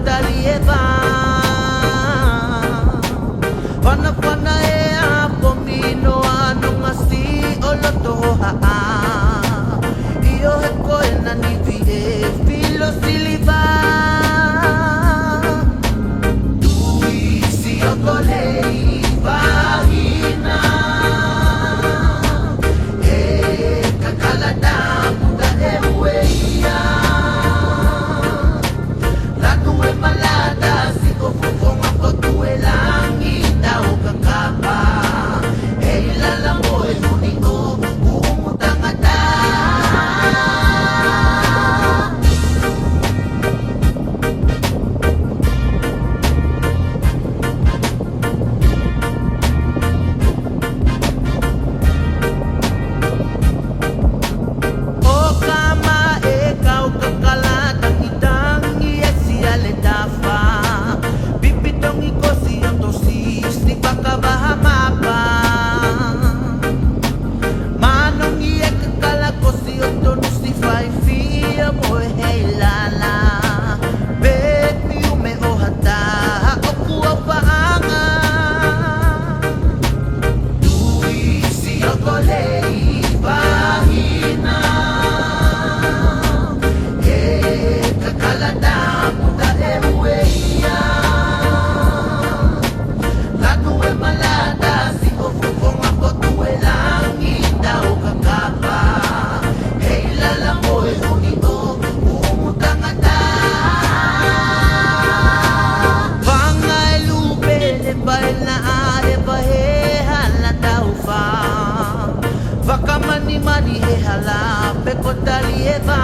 kutalieva Wana e a pomino anong asi olotoha Iyo he koe na nivi e filo siliva Tui si okolei vahina E kakalada muda e ueia Lagu e malada si kofufonga kotue langi tau kakapa E ilalamo e muniko umutangata O kama e kau kakalatang itangi e siale dafa Bibidong iko siyang dosis di pakabahamapa Manong iye kakalako siyo tonus di faifia mo e heilala Bet mi ume o hata o kuwa paanga Tui siyo kolei vahina E kakalada muda e ueia Lagu e malada si kofufonga kotue langi tau kakapa E ilalamo e unito umutangata Vanga e lupe le bael na are bahe hala tau fa Vaka mani mani he hala pe kotali e va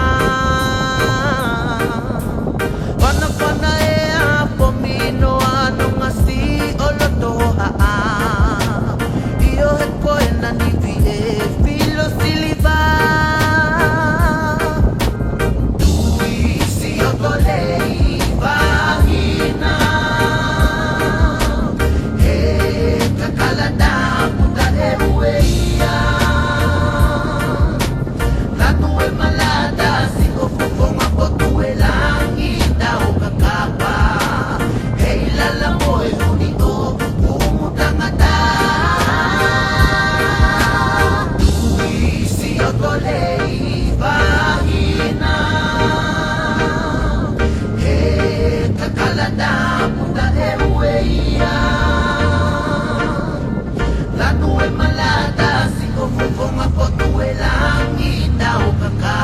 Wana e a pomino anong asi olotoha Iyo he koe na nivi e filo siliva Tui si okolei vahina E kakalada muda e ueia Lagu e malada si kofufonga kotue langi tau kakapa E ilalamo e unito umutangata Tui si okolei vahina E kakalada muda e ueia Lagu e malada si kofufonga kotue langi tau kakapa